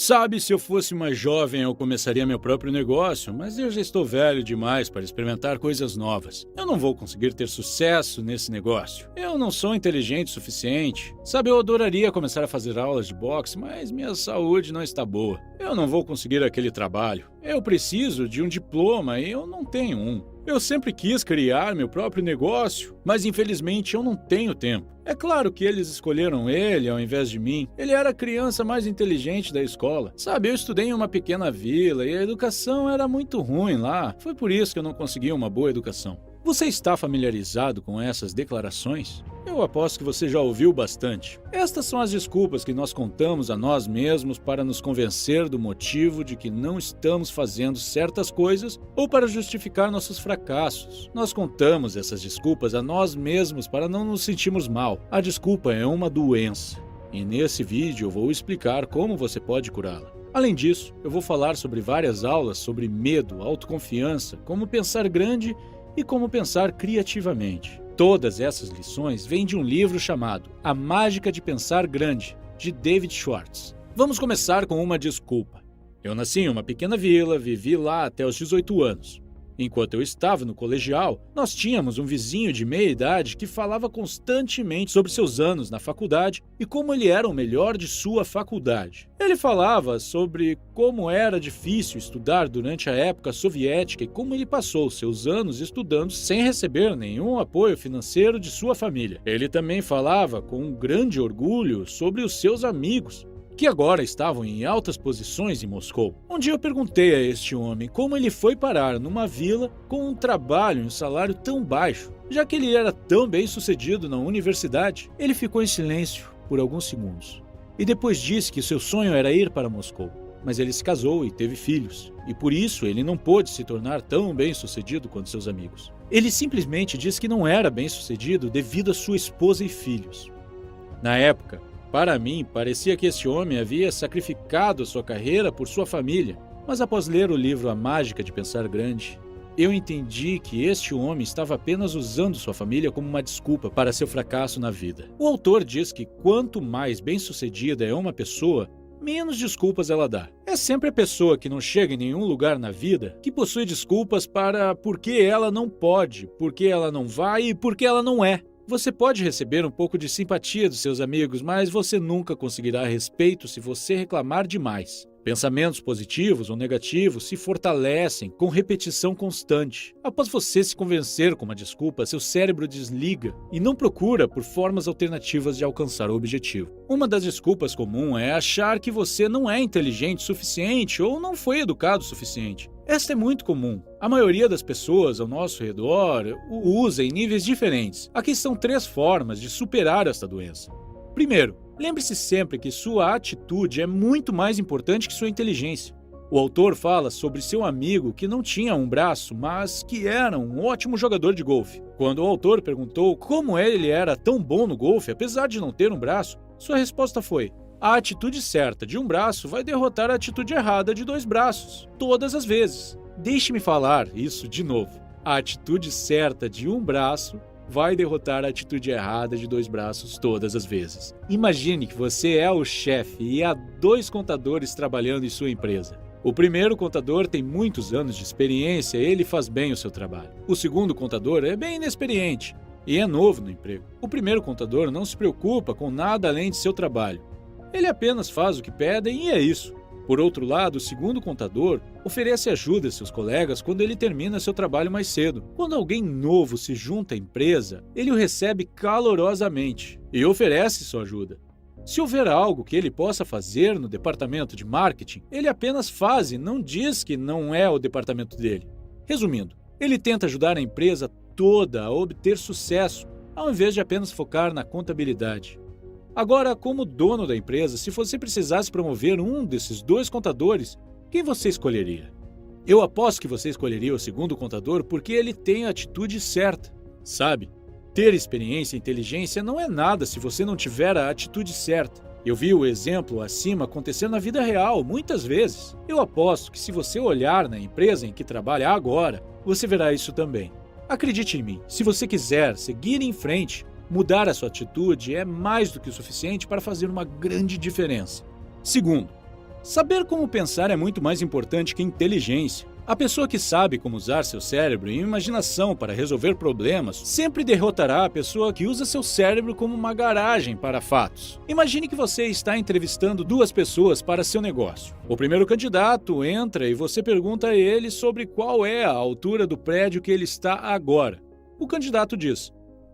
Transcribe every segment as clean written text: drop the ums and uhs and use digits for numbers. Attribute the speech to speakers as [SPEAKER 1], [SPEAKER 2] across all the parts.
[SPEAKER 1] Sabe, se eu fosse mais jovem, eu começaria meu próprio negócio, mas eu já estou velho demais para experimentar coisas novas. Eu não vou conseguir ter sucesso nesse negócio. Eu não sou inteligente o suficiente. Sabe, eu adoraria começar a fazer aulas de boxe, mas minha saúde não está boa. Eu não vou conseguir aquele trabalho. Eu preciso de um diploma e eu não tenho um. Eu sempre quis criar meu próprio negócio, mas infelizmente eu não tenho tempo. É claro que eles escolheram ele ao invés de mim. Ele era a criança mais inteligente da escola. Sabe, eu estudei em uma pequena vila e a educação era muito ruim lá. Foi por isso que eu não consegui uma boa educação. Você está familiarizado com essas declarações? Eu aposto que você já ouviu bastante. Estas são as desculpas que nós contamos a nós mesmos para nos convencer do motivo de que não estamos fazendo certas coisas ou para justificar nossos fracassos. Nós contamos essas desculpas a nós mesmos para não nos sentirmos mal. A desculpa é uma doença. E nesse vídeo eu vou explicar como você pode curá-la. Além disso, eu vou falar sobre várias aulas sobre medo, autoconfiança, como pensar grande e como pensar criativamente. Todas essas lições vêm de um livro chamado A Mágica de Pensar Grande, de David Schwartz. Vamos começar com uma desculpa. Eu nasci em uma pequena vila, vivi lá até os 18 anos. Enquanto eu estava no colegial, nós tínhamos um vizinho de meia idade que falava constantemente sobre seus anos na faculdade e como ele era o melhor de sua faculdade. Ele falava sobre como era difícil estudar durante a época soviética e como ele passou seus anos estudando sem receber nenhum apoio financeiro de sua família. Ele também falava com um grande orgulho sobre os seus amigos, que agora estavam em altas posições em Moscou. Um dia eu perguntei a este homem como ele foi parar numa vila com um trabalho e um salário tão baixo, já que ele era tão bem sucedido na universidade. Ele ficou em silêncio por alguns segundos e depois disse que seu sonho era ir para Moscou, mas ele se casou e teve filhos, e por isso ele não pôde se tornar tão bem sucedido quanto seus amigos. Ele simplesmente disse que não era bem sucedido devido a sua esposa e filhos. Na época, para mim, parecia que este homem havia sacrificado a sua carreira por sua família. Mas após ler o livro A Mágica de Pensar Grande, eu entendi que este homem estava apenas usando sua família como uma desculpa para seu fracasso na vida. O autor diz que quanto mais bem-sucedida é uma pessoa, menos desculpas ela dá. É sempre a pessoa que não chega em nenhum lugar na vida que possui desculpas para por que ela não pode, por que ela não vai e por que ela não é. Você pode receber um pouco de simpatia dos seus amigos, mas você nunca conseguirá respeito se você reclamar demais. Pensamentos positivos ou negativos se fortalecem com repetição constante. Após você se convencer com uma desculpa, seu cérebro desliga e não procura por formas alternativas de alcançar o objetivo. Uma das desculpas comuns é achar que você não é inteligente o suficiente ou não foi educado o suficiente. Esta é muito comum. A maioria das pessoas ao nosso redor o usa em níveis diferentes. Aqui são 3 formas de superar esta doença. Primeiro, lembre-se sempre que sua atitude é muito mais importante que sua inteligência. O autor fala sobre seu amigo que não tinha um braço, mas que era um ótimo jogador de golfe. Quando o autor perguntou como ele era tão bom no golfe, apesar de não ter um braço, sua resposta foi: a atitude certa de um braço vai derrotar a atitude errada de 2 braços, todas as vezes. Deixe-me falar isso de novo. A atitude certa de um braço vai derrotar a atitude errada de 2 braços todas as vezes. Imagine que você é o chefe e há 2 contadores trabalhando em sua empresa. O primeiro contador tem muitos anos de experiência e ele faz bem o seu trabalho. O segundo contador é bem inexperiente e é novo no emprego. O primeiro contador não se preocupa com nada além de seu trabalho. Ele apenas faz o que pedem e é isso. Por outro lado, o segundo contador oferece ajuda a seus colegas quando ele termina seu trabalho mais cedo. Quando alguém novo se junta à empresa, ele o recebe calorosamente e oferece sua ajuda. Se houver algo que ele possa fazer no departamento de marketing, ele apenas faz e não diz que não é o departamento dele. Resumindo, ele tenta ajudar a empresa toda a obter sucesso, ao invés de apenas focar na contabilidade. Agora, como dono da empresa, se você precisasse promover um desses 2 contadores, quem você escolheria? Eu aposto que você escolheria o segundo contador porque ele tem a atitude certa. Sabe, ter experiência e inteligência não é nada se você não tiver a atitude certa. Eu vi o exemplo acima acontecer na vida real muitas vezes. Eu aposto que se você olhar na empresa em que trabalha agora, você verá isso também. Acredite em mim, se você quiser seguir em frente, mudar a sua atitude é mais do que o suficiente para fazer uma grande diferença. Segundo, Saber como pensar é muito mais importante que inteligência. A pessoa que sabe como usar seu cérebro e imaginação para resolver problemas sempre derrotará a pessoa que usa seu cérebro como uma garagem para fatos. Imagine que você está entrevistando duas pessoas para seu negócio. O primeiro candidato entra e você pergunta a ele sobre qual é a altura do prédio que ele está agora. O candidato diz: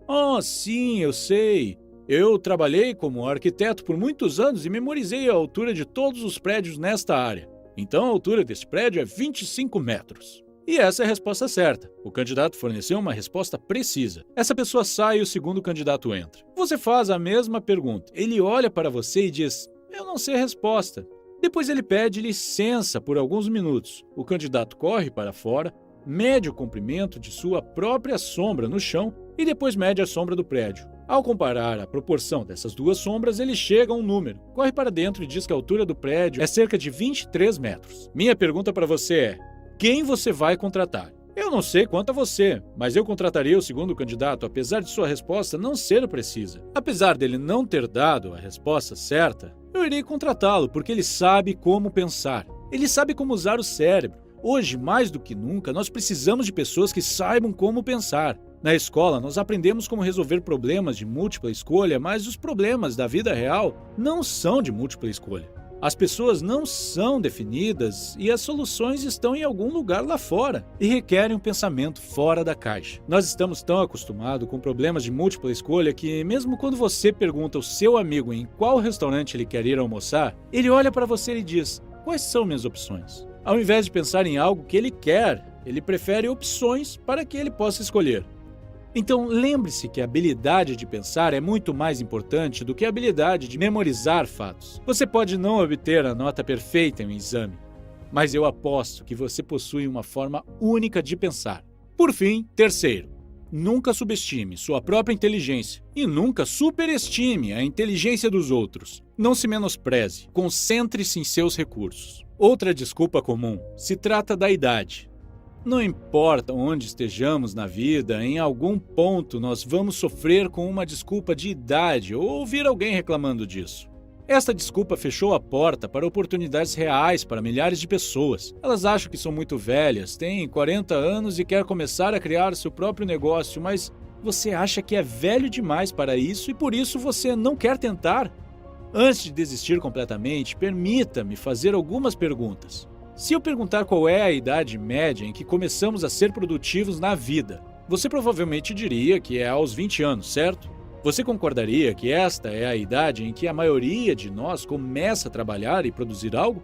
[SPEAKER 1] "Oh, sim, eu sei. Eu trabalhei como arquiteto por muitos anos e memorizei a altura de todos os prédios nesta área. Então a altura deste prédio é 25 metros. E essa é a resposta certa. O candidato forneceu uma resposta precisa. Essa pessoa sai e o segundo candidato entra. Você faz a mesma pergunta. Ele olha para você e diz: "Eu não sei a resposta." Depois ele pede licença por alguns minutos. O candidato corre para fora, mede o comprimento de sua própria sombra no chão e depois mede a sombra do prédio. Ao comparar a proporção dessas duas sombras, ele chega a um número, corre para dentro e diz que a altura do prédio é cerca de 23 metros. Minha pergunta para você é: quem você vai contratar? Eu não sei quanto a você, mas eu contrataria o segundo candidato, apesar de sua resposta não ser precisa. Apesar dele não ter dado a resposta certa, eu irei contratá-lo porque ele sabe como pensar. Ele sabe como usar o cérebro. Hoje, mais do que nunca, nós precisamos de pessoas que saibam como pensar. Na escola, nós aprendemos como resolver problemas de múltipla escolha, mas os problemas da vida real não são de múltipla escolha. As pessoas não são definidas e as soluções estão em algum lugar lá fora e requerem um pensamento fora da caixa. Nós estamos tão acostumados com problemas de múltipla escolha que, mesmo quando você pergunta ao seu amigo em qual restaurante ele quer ir almoçar, ele olha para você e diz: "Quais são minhas opções?" Ao invés de pensar em algo que ele quer, ele prefere opções para que ele possa escolher. Então, lembre-se que a habilidade de pensar é muito mais importante do que a habilidade de memorizar fatos. Você pode não obter a nota perfeita em um exame, mas eu aposto que você possui uma forma única de pensar. Por fim, terceiro, nunca subestime sua própria inteligência e nunca superestime a inteligência dos outros. Não se menospreze, concentre-se em seus recursos. Outra desculpa comum se trata da idade. Não importa onde estejamos na vida, em algum ponto nós vamos sofrer com uma desculpa de idade ou ouvir alguém reclamando disso. Esta desculpa fechou a porta para oportunidades reais para milhares de pessoas. Elas acham que são muito velhas, têm 40 anos e querem começar a criar seu próprio negócio, mas você acha que é velho demais para isso e por isso você não quer tentar? Antes de desistir completamente, permita-me fazer algumas perguntas. Se eu perguntar qual é a idade média em que começamos a ser produtivos na vida, você provavelmente diria que é aos 20 anos, certo? Você concordaria que esta é a idade em que a maioria de nós começa a trabalhar e produzir algo?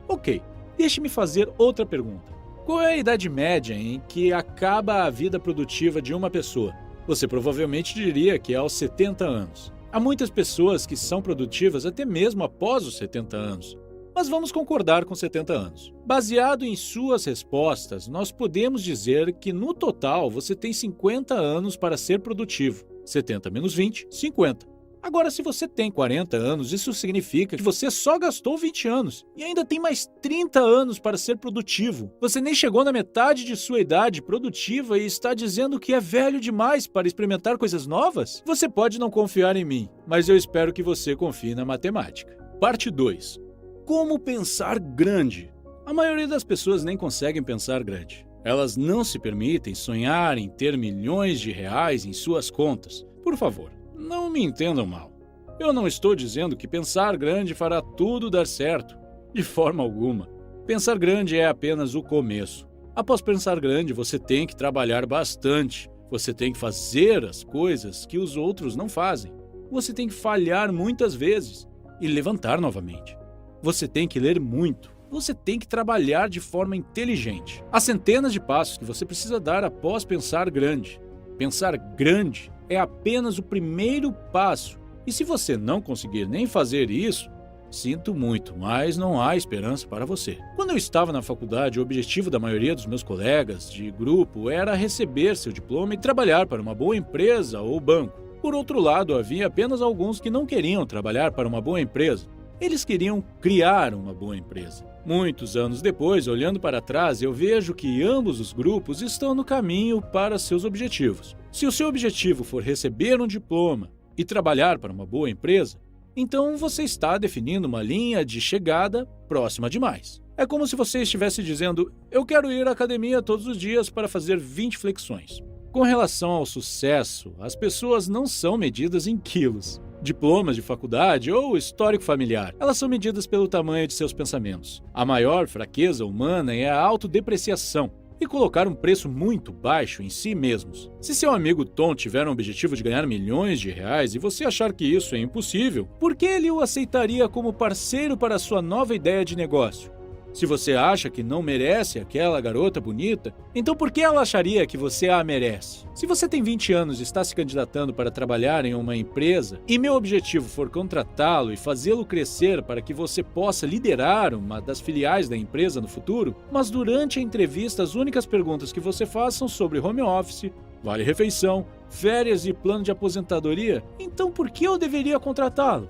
[SPEAKER 1] Ok, deixe-me fazer outra pergunta. Qual é a idade média em que acaba a vida produtiva de uma pessoa? Você provavelmente diria que é aos 70 anos. Há muitas pessoas que são produtivas até mesmo após os 70 anos. Mas vamos concordar com 70 anos. Baseado em suas respostas, nós podemos dizer que no total você tem 50 anos para ser produtivo. 70 menos 20, 50. Agora, se você tem 40 anos, isso significa que você só gastou 20 anos e ainda tem mais 30 anos para ser produtivo. Você nem chegou na metade de sua idade produtiva e está dizendo que é velho demais para experimentar coisas novas? Você pode não confiar em mim, mas eu espero que você confie na matemática. Parte 2. Como pensar grande? A maioria das pessoas nem conseguem pensar grande. Elas não se permitem sonhar em ter milhões de reais em suas contas. Por favor, não me entendam mal. Eu não estou dizendo que pensar grande fará tudo dar certo. De forma alguma. Pensar grande é apenas o começo. Após pensar grande, você tem que trabalhar bastante. Você tem que fazer as coisas que os outros não fazem. Você tem que falhar muitas vezes e levantar novamente. Você tem que ler muito. Você tem que trabalhar de forma inteligente. Há centenas de passos que você precisa dar após pensar grande. Pensar grande é apenas o primeiro passo. E se você não conseguir nem fazer isso, sinto muito, mas não há esperança para você. Quando eu estava na faculdade, o objetivo da maioria dos meus colegas de grupo era receber seu diploma e trabalhar para uma boa empresa ou banco. Por outro lado, havia apenas alguns que não queriam trabalhar para uma boa empresa. Eles queriam criar uma boa empresa. Muitos anos depois, olhando para trás, eu vejo que ambos os grupos estão no caminho para seus objetivos. Se o seu objetivo for receber um diploma e trabalhar para uma boa empresa, então você está definindo uma linha de chegada próxima demais. É como se você estivesse dizendo: eu quero ir à academia todos os dias para fazer 20 flexões. Com relação ao sucesso, as pessoas não são medidas em quilos, diplomas de faculdade ou histórico familiar. Elas são medidas pelo tamanho de seus pensamentos. A maior fraqueza humana é a autodepreciação e colocar um preço muito baixo em si mesmos. Se seu amigo Tom tiver um objetivo de ganhar milhões de reais e você achar que isso é impossível, por que ele o aceitaria como parceiro para a sua nova ideia de negócio? Se você acha que não merece aquela garota bonita, então por que ela acharia que você a merece? Se você tem 20 anos e está se candidatando para trabalhar em uma empresa e meu objetivo for contratá-lo e fazê-lo crescer para que você possa liderar uma das filiais da empresa no futuro, mas durante a entrevista as únicas perguntas que você faz são sobre home office, vale-refeição, férias e plano de aposentadoria, então por que eu deveria contratá-lo?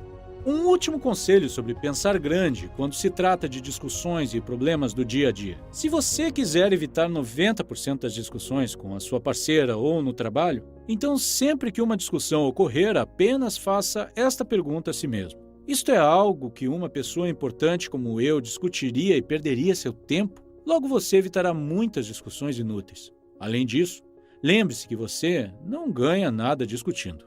[SPEAKER 1] Um último conselho sobre pensar grande quando se trata de discussões e problemas do dia a dia. Se você quiser evitar 90% das discussões com a sua parceira ou no trabalho, então sempre que uma discussão ocorrer, apenas faça esta pergunta a si mesmo. Isto é algo que uma pessoa importante como eu discutiria e perderia seu tempo? Logo você evitará muitas discussões inúteis. Além disso, lembre-se que você não ganha nada discutindo.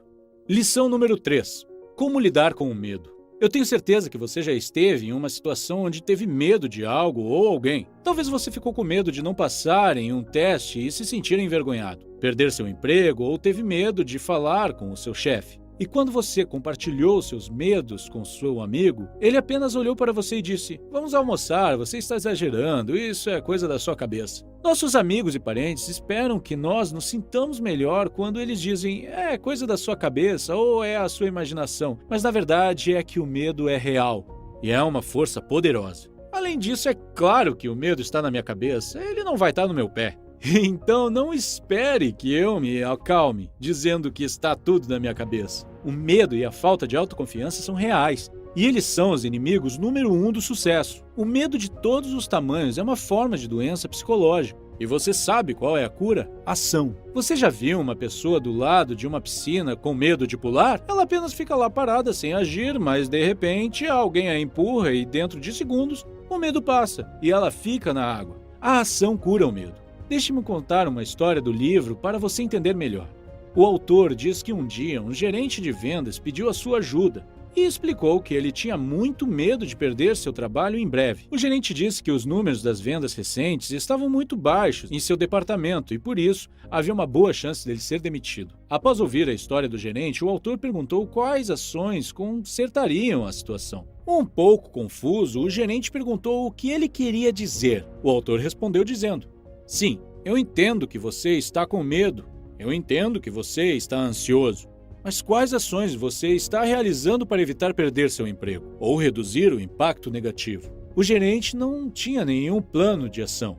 [SPEAKER 1] Lição número 3. Como lidar com o medo? Eu tenho certeza que você já esteve em uma situação onde teve medo de algo ou alguém. Talvez você ficou com medo de não passar em um teste e se sentir envergonhado, perder seu emprego ou teve medo de falar com o seu chefe. E quando você compartilhou seus medos com seu amigo, ele apenas olhou para você e disse: vamos almoçar, você está exagerando, isso é coisa da sua cabeça. Nossos amigos e parentes esperam que nós nos sintamos melhor quando eles dizem: é coisa da sua cabeça ou é a sua imaginação, mas na verdade é que o medo é real e é uma força poderosa. Além disso, é claro que o medo está na minha cabeça, ele não vai estar no meu pé. Então não espere que eu me acalme, dizendo que está tudo na minha cabeça. O medo e a falta de autoconfiança são reais, e eles são os inimigos número 1 do sucesso. O medo de todos os tamanhos é uma forma de doença psicológica. E você sabe qual é a cura? Ação. Você já viu uma pessoa do lado de uma piscina com medo de pular? Ela apenas fica lá parada sem agir, mas de repente alguém a empurra e dentro de segundos o medo passa e ela fica na água. A ação cura o medo. Deixe-me contar uma história do livro para você entender melhor. O autor diz que um dia um gerente de vendas pediu a sua ajuda e explicou que ele tinha muito medo de perder seu trabalho em breve. O gerente disse que os números das vendas recentes estavam muito baixos em seu departamento e, por isso, havia uma boa chance dele ser demitido. Após ouvir a história do gerente, o autor perguntou quais ações consertariam a situação. Um pouco confuso, o gerente perguntou o que ele queria dizer. O autor respondeu dizendo: sim, eu entendo que você está com medo. Eu entendo que você está ansioso. Mas quais ações você está realizando para evitar perder seu emprego ou reduzir o impacto negativo? O gerente não tinha nenhum plano de ação.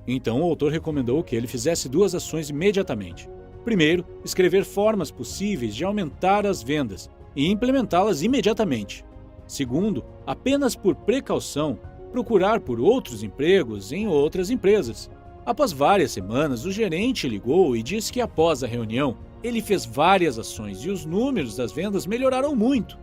[SPEAKER 1] Então o autor recomendou que ele fizesse 2 ações imediatamente. Primeiro, escrever formas possíveis de aumentar as vendas e implementá-las imediatamente. Segundo, apenas por precaução, procurar por outros empregos em outras empresas. Após várias semanas, o gerente ligou e disse que após a reunião, ele fez várias ações e os números das vendas melhoraram muito.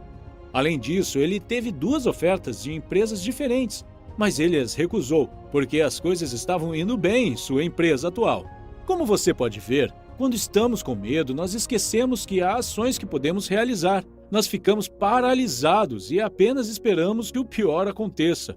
[SPEAKER 1] Além disso, ele teve 2 ofertas de empresas diferentes, mas ele as recusou, porque as coisas estavam indo bem em sua empresa atual. Como você pode ver, quando estamos com medo, nós esquecemos que há ações que podemos realizar. Nós ficamos paralisados e apenas esperamos que o pior aconteça.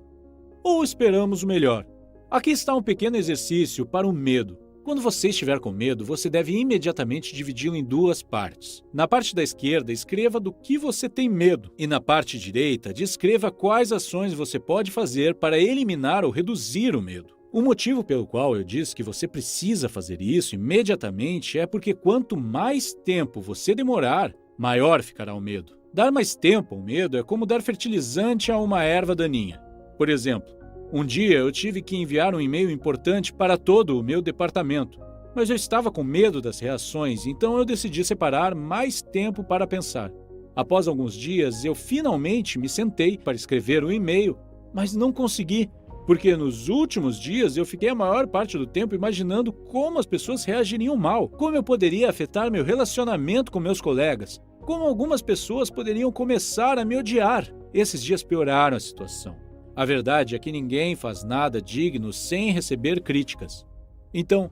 [SPEAKER 1] Ou esperamos o melhor. Aqui está um pequeno exercício para o medo. Quando você estiver com medo, você deve imediatamente dividi-lo em 2 partes. Na parte da esquerda, escreva do que você tem medo. E na parte direita, descreva quais ações você pode fazer para eliminar ou reduzir o medo. O motivo pelo qual eu disse que você precisa fazer isso imediatamente é porque quanto mais tempo você demorar, maior ficará o medo. Dar mais tempo ao medo é como dar fertilizante a uma erva daninha. Por exemplo, um dia eu tive que enviar um e-mail importante para todo o meu departamento, mas eu estava com medo das reações, então eu decidi separar mais tempo para pensar. Após alguns dias, eu finalmente me sentei para escrever o e-mail, mas não consegui, porque nos últimos dias eu fiquei a maior parte do tempo imaginando como as pessoas reagiriam mal, como eu poderia afetar meu relacionamento com meus colegas. Como algumas pessoas poderiam começar a me odiar. Esses dias pioraram a situação. A verdade é que ninguém faz nada digno sem receber críticas. Então,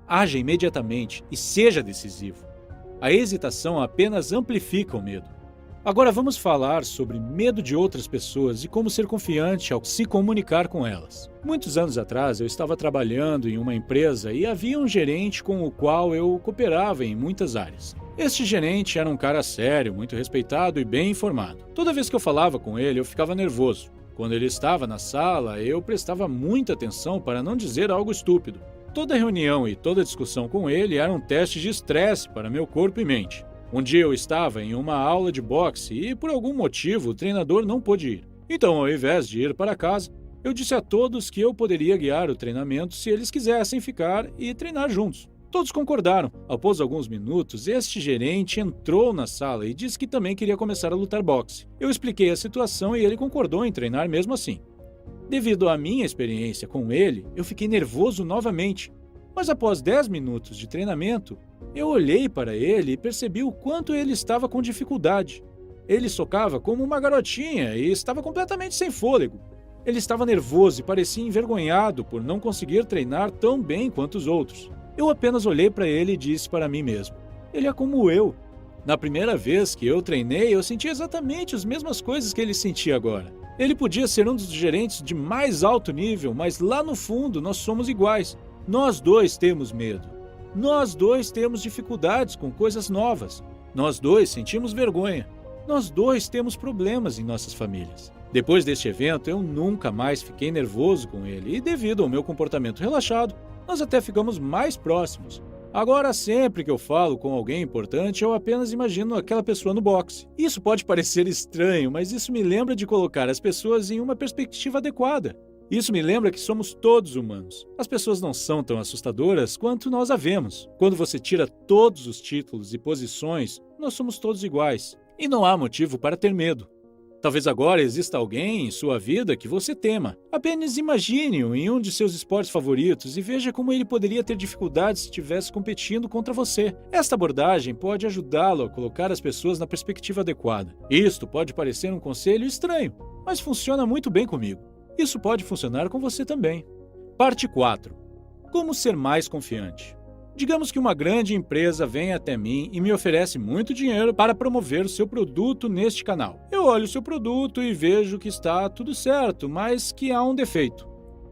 [SPEAKER 1] haja imediatamente e seja decisivo. A hesitação apenas amplifica o medo. Agora vamos falar sobre medo de outras pessoas e como ser confiante ao se comunicar com elas. Muitos anos atrás eu estava trabalhando em uma empresa e havia um gerente com o qual eu cooperava em muitas áreas. Este gerente era um cara sério, muito respeitado e bem informado. Toda vez que eu falava com ele, eu ficava nervoso. Quando ele estava na sala, eu prestava muita atenção para não dizer algo estúpido. Toda reunião e toda discussão com ele era um teste de estresse para meu corpo e mente. Um dia eu estava em uma aula de boxe e, por algum motivo, o treinador não pôde ir. Então, ao invés de ir para casa, eu disse a todos que eu poderia guiar o treinamento se eles quisessem ficar e treinar juntos. Todos concordaram. Após alguns minutos, este gerente entrou na sala e disse que também queria começar a lutar boxe. Eu expliquei a situação e ele concordou em treinar mesmo assim. Devido à minha experiência com ele, eu fiquei nervoso novamente. Mas após 10 minutos de treinamento, eu olhei para ele e percebi o quanto ele estava com dificuldade. Ele socava como uma garotinha e estava completamente sem fôlego. Ele estava nervoso e parecia envergonhado por não conseguir treinar tão bem quanto os outros. Eu apenas olhei para ele e disse para mim mesmo: ele é como eu. Na primeira vez que eu treinei, eu senti exatamente as mesmas coisas que ele sentia agora. Ele podia ser um dos gerentes de mais alto nível, mas lá no fundo nós somos iguais. Nós dois temos medo. Nós dois temos dificuldades com coisas novas. Nós dois sentimos vergonha. Nós dois temos problemas em nossas famílias. Depois deste evento, eu nunca mais fiquei nervoso com ele e, devido ao meu comportamento relaxado, nós até ficamos mais próximos. Agora, sempre que eu falo com alguém importante, eu apenas imagino aquela pessoa no boxe. Isso pode parecer estranho, mas isso me lembra de colocar as pessoas em uma perspectiva adequada. Isso me lembra que somos todos humanos. As pessoas não são tão assustadoras quanto nós a vemos. Quando você tira todos os títulos e posições, nós somos todos iguais. E não há motivo para ter medo. Talvez agora exista alguém em sua vida que você tema. Apenas imagine-o em um de seus esportes favoritos e veja como ele poderia ter dificuldades se estivesse competindo contra você. Esta abordagem pode ajudá-lo a colocar as pessoas na perspectiva adequada. Isto pode parecer um conselho estranho, mas funciona muito bem comigo. Isso pode funcionar com você também. Parte 4. Como ser mais confiante. Digamos que uma grande empresa vem até mim e me oferece muito dinheiro para promover o seu produto neste canal. Eu olho o seu produto e vejo que está tudo certo, mas que há um defeito.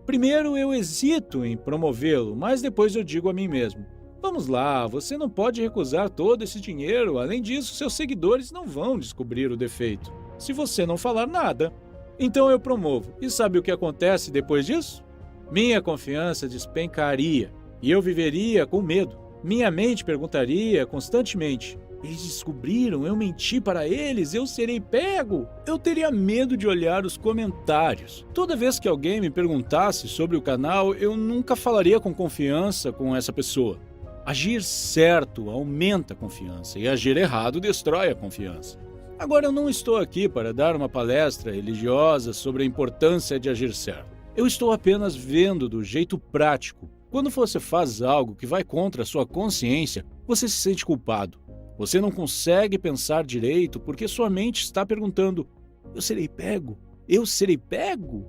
[SPEAKER 1] Primeiro eu hesito em promovê-lo, mas depois eu digo a mim mesmo: vamos lá, você não pode recusar todo esse dinheiro, além disso seus seguidores não vão descobrir o defeito, se você não falar nada. Então eu promovo, e sabe o que acontece depois disso? Minha confiança despencaria. E eu viveria com medo. Minha mente perguntaria constantemente: eles descobriram, eu menti para eles, eu serei pego? Eu teria medo de olhar os comentários. Toda vez que alguém me perguntasse sobre o canal, eu nunca falaria com confiança com essa pessoa. Agir certo aumenta a confiança e agir errado destrói a confiança. Agora eu não estou aqui para dar uma palestra religiosa sobre a importância de agir certo. Eu estou apenas vendo do jeito prático. Quando você faz algo que vai contra a sua consciência, você se sente culpado. Você não consegue pensar direito porque sua mente está perguntando: eu serei pego? Eu serei pego?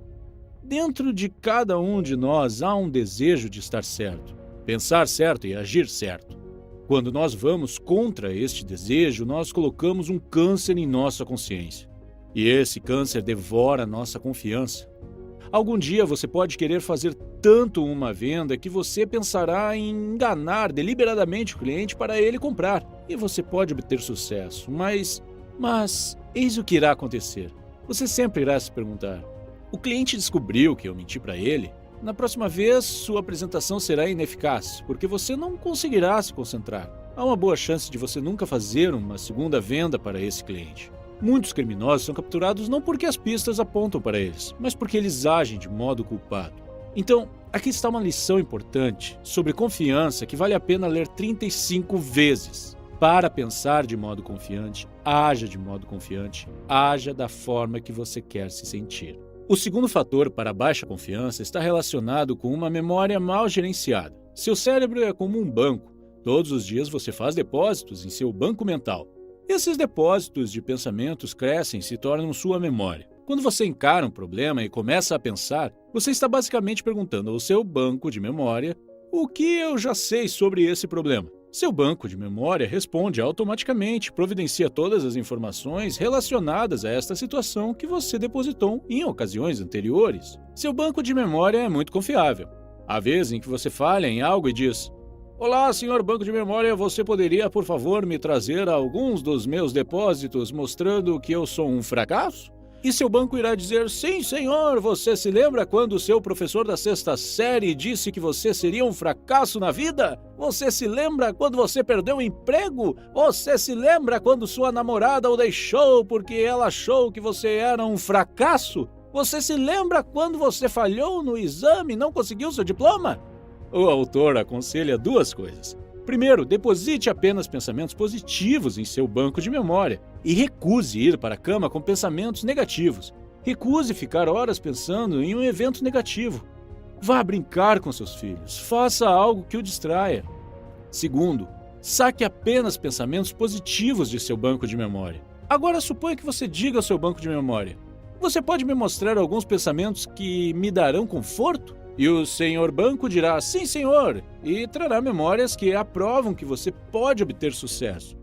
[SPEAKER 1] Dentro de cada um de nós há um desejo de estar certo, pensar certo e agir certo. Quando nós vamos contra este desejo, nós colocamos um câncer em nossa consciência. E esse câncer devora nossa confiança. Algum dia você pode querer fazer tanto uma venda que você pensará em enganar deliberadamente o cliente para ele comprar. E você pode obter sucesso, mas eis o que irá acontecer. Você sempre irá se perguntar: o cliente descobriu que eu menti para ele? Na próxima vez, sua apresentação será ineficaz, porque você não conseguirá se concentrar. Há uma boa chance de você nunca fazer uma segunda venda para esse cliente. Muitos criminosos são capturados não porque as pistas apontam para eles, mas porque eles agem de modo culpado. Então, aqui está uma lição importante sobre confiança que vale a pena ler 35 vezes. Para pensar de modo confiante, haja de modo confiante, haja da forma que você quer se sentir. O segundo fator para a baixa confiança está relacionado com uma memória mal gerenciada. Seu cérebro é como um banco. Todos os dias você faz depósitos em seu banco mental. Esses depósitos de pensamentos crescem e se tornam sua memória. Quando você encara um problema e começa a pensar, você está basicamente perguntando ao seu banco de memória: o que eu já sei sobre esse problema? Seu banco de memória responde automaticamente, providencia todas as informações relacionadas a esta situação que você depositou em ocasiões anteriores. Seu banco de memória é muito confiável. Há vezes em que você falha em algo e diz: olá, senhor banco de memória, você poderia, por favor, me trazer alguns dos meus depósitos mostrando que eu sou um fracasso? E seu banco irá dizer: sim, senhor, você se lembra quando o seu professor da sexta série disse que você seria um fracasso na vida? Você se lembra quando você perdeu o emprego? Você se lembra quando sua namorada o deixou porque ela achou que você era um fracasso? Você se lembra quando você falhou no exame e não conseguiu seu diploma? O autor aconselha duas coisas. Primeiro, deposite apenas pensamentos positivos em seu banco de memória e recuse ir para a cama com pensamentos negativos. Recuse ficar horas pensando em um evento negativo. Vá brincar com seus filhos, faça algo que o distraia. Segundo, saque apenas pensamentos positivos de seu banco de memória. Agora suponha que você diga ao seu banco de memória: você pode me mostrar alguns pensamentos que me darão conforto? E o senhor banco dirá: sim, senhor, e trará memórias que aprovam que você pode obter sucesso.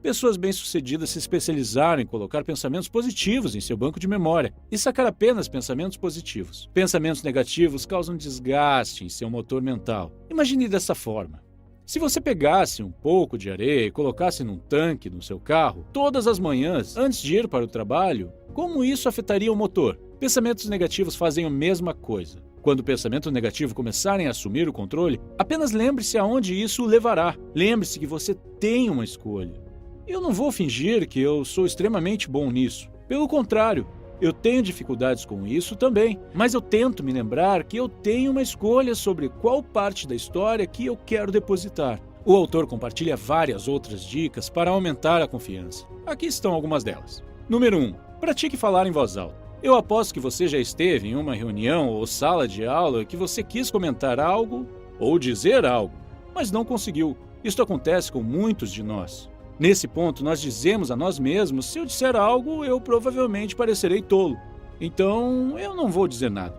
[SPEAKER 1] Pessoas bem-sucedidas se especializaram em colocar pensamentos positivos em seu banco de memória e sacar apenas pensamentos positivos. Pensamentos negativos causam desgaste em seu motor mental. Imagine dessa forma: se você pegasse um pouco de areia e colocasse num tanque no seu carro todas as manhãs antes de ir para o trabalho, como isso afetaria o motor? Pensamentos negativos fazem a mesma coisa. Quando o pensamento negativo começarem a assumir o controle, apenas lembre-se aonde isso o levará. Lembre-se que você tem uma escolha. Eu não vou fingir que eu sou extremamente bom nisso. Pelo contrário, eu tenho dificuldades com isso também, mas eu tento me lembrar que eu tenho uma escolha sobre qual parte da história que eu quero depositar. O autor compartilha várias outras dicas para aumentar a confiança. Aqui estão algumas delas. Número 1. Pratique falar em voz alta. Eu aposto que você já esteve em uma reunião ou sala de aula que você quis comentar algo ou dizer algo, mas não conseguiu. Isto acontece com muitos de nós. Nesse ponto, nós dizemos a nós mesmos: se eu disser algo, eu provavelmente parecerei tolo. Então, eu não vou dizer nada.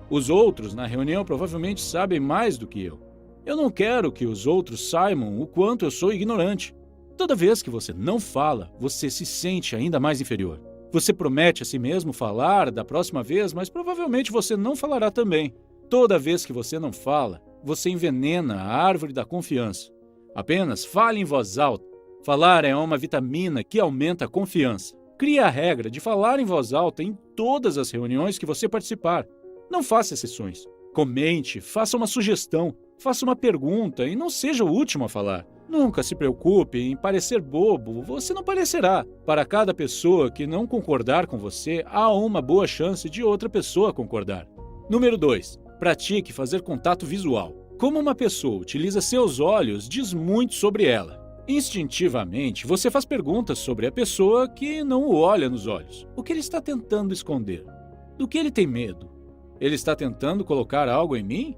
[SPEAKER 1] Os outros na reunião provavelmente sabem mais do que eu. Eu não quero que os outros saibam o quanto eu sou ignorante. Toda vez que você não fala, você se sente ainda mais inferior. Você promete a si mesmo falar da próxima vez, mas provavelmente você não falará também. Toda vez que você não fala, você envenena a árvore da confiança. Apenas fale em voz alta. Falar é uma vitamina que aumenta a confiança. Crie a regra de falar em voz alta em todas as reuniões que você participar. Não faça exceções. Comente, faça uma sugestão, faça uma pergunta e não seja o último a falar. Nunca se preocupe em parecer bobo, você não parecerá. Para cada pessoa que não concordar com você, há uma boa chance de outra pessoa concordar. Número 2. Pratique fazer contato visual. Como uma pessoa utiliza seus olhos diz muito sobre ela. Instintivamente, você faz perguntas sobre a pessoa que não o olha nos olhos. O que ele está tentando esconder? Do que ele tem medo? Ele está tentando colocar algo em mim?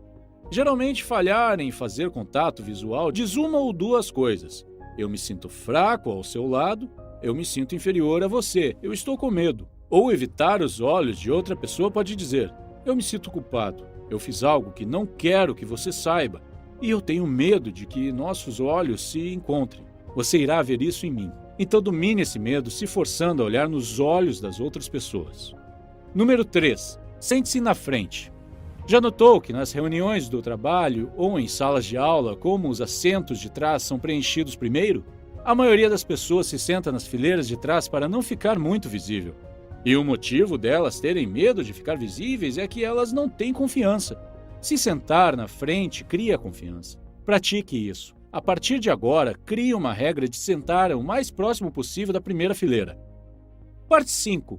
[SPEAKER 1] Geralmente, falhar em fazer contato visual diz uma ou duas coisas. Eu me sinto fraco ao seu lado, eu me sinto inferior a você, eu estou com medo. Ou evitar os olhos de outra pessoa pode dizer: eu me sinto culpado, eu fiz algo que não quero que você saiba, e eu tenho medo de que nossos olhos se encontrem. Você irá ver isso em mim. Então domine esse medo se forçando a olhar nos olhos das outras pessoas. Número 3. Sente-se na frente. Já notou que nas reuniões do trabalho ou em salas de aula, como os assentos de trás são preenchidos primeiro? A maioria das pessoas se senta nas fileiras de trás para não ficar muito visível. E o motivo delas terem medo de ficar visíveis é que elas não têm confiança. Se sentar na frente cria confiança. Pratique isso. A partir de agora, crie uma regra de sentar o mais próximo possível da primeira fileira. Parte 5.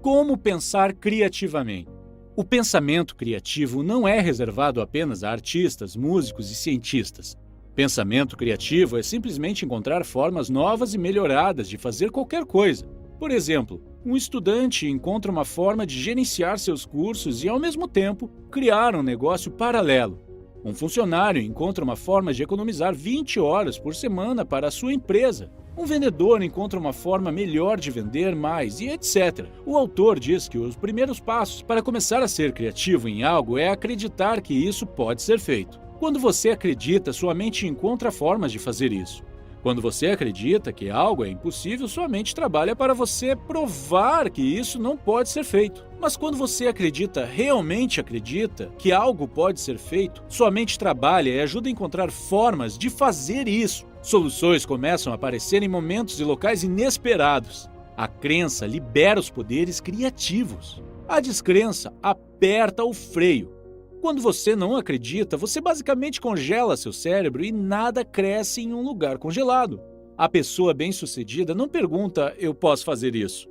[SPEAKER 1] Como pensar criativamente. O pensamento criativo não é reservado apenas a artistas, músicos e cientistas. Pensamento criativo é simplesmente encontrar formas novas e melhoradas de fazer qualquer coisa. Por exemplo, um estudante encontra uma forma de gerenciar seus cursos e, ao mesmo tempo, criar um negócio paralelo. Um funcionário encontra uma forma de economizar 20 horas por semana para a sua empresa. Um vendedor encontra uma forma melhor de vender mais e etc. O autor diz que os primeiros passos para começar a ser criativo em algo é acreditar que isso pode ser feito. Quando você acredita, sua mente encontra formas de fazer isso. Quando você acredita que algo é impossível, sua mente trabalha para você provar que isso não pode ser feito. Mas quando você realmente acredita que algo pode ser feito, sua mente trabalha e ajuda a encontrar formas de fazer isso. Soluções começam a aparecer em momentos e locais inesperados. A crença libera os poderes criativos. A descrença aperta o freio. Quando você não acredita, você basicamente congela seu cérebro e nada cresce em um lugar congelado. A pessoa bem-sucedida não pergunta, eu posso fazer isso?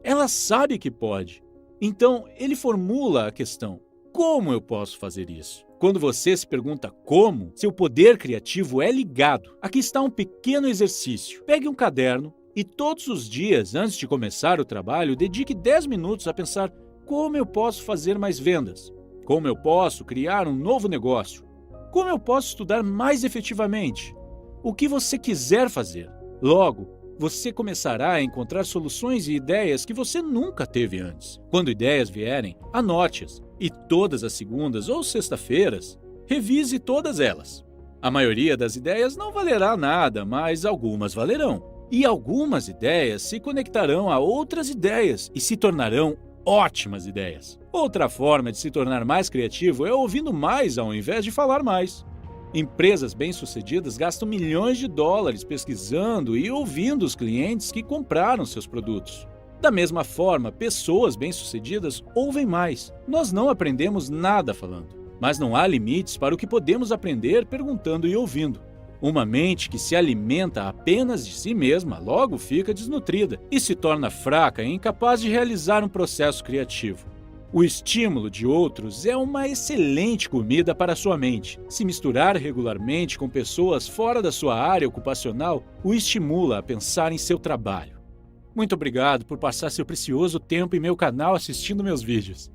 [SPEAKER 1] Ela sabe que pode. Então, ele formula a questão, como eu posso fazer isso? Quando você se pergunta como, seu poder criativo é ligado. Aqui está um pequeno exercício. Pegue um caderno e todos os dias, antes de começar o trabalho, dedique 10 minutos a pensar como eu posso fazer mais vendas. Como eu posso criar um novo negócio? Como eu posso estudar mais efetivamente? O que você quiser fazer. Logo, você começará a encontrar soluções e ideias que você nunca teve antes. Quando ideias vierem, anote-as e todas as segundas ou sexta-feiras, revise todas elas. A maioria das ideias não valerá nada, mas algumas valerão. E algumas ideias se conectarão a outras ideias e se tornarão ótimas ideias. Outra forma de se tornar mais criativo é ouvindo mais ao invés de falar mais. Empresas bem-sucedidas gastam milhões de dólares pesquisando e ouvindo os clientes que compraram seus produtos. Da mesma forma, pessoas bem-sucedidas ouvem mais. Nós não aprendemos nada falando, mas não há limites para o que podemos aprender perguntando e ouvindo. Uma mente que se alimenta apenas de si mesma logo fica desnutrida e se torna fraca e incapaz de realizar um processo criativo. O estímulo de outros é uma excelente comida para a sua mente. Se misturar regularmente com pessoas fora da sua área ocupacional, o estimula a pensar em seu trabalho. Muito obrigado por passar seu precioso tempo em meu canal assistindo meus vídeos.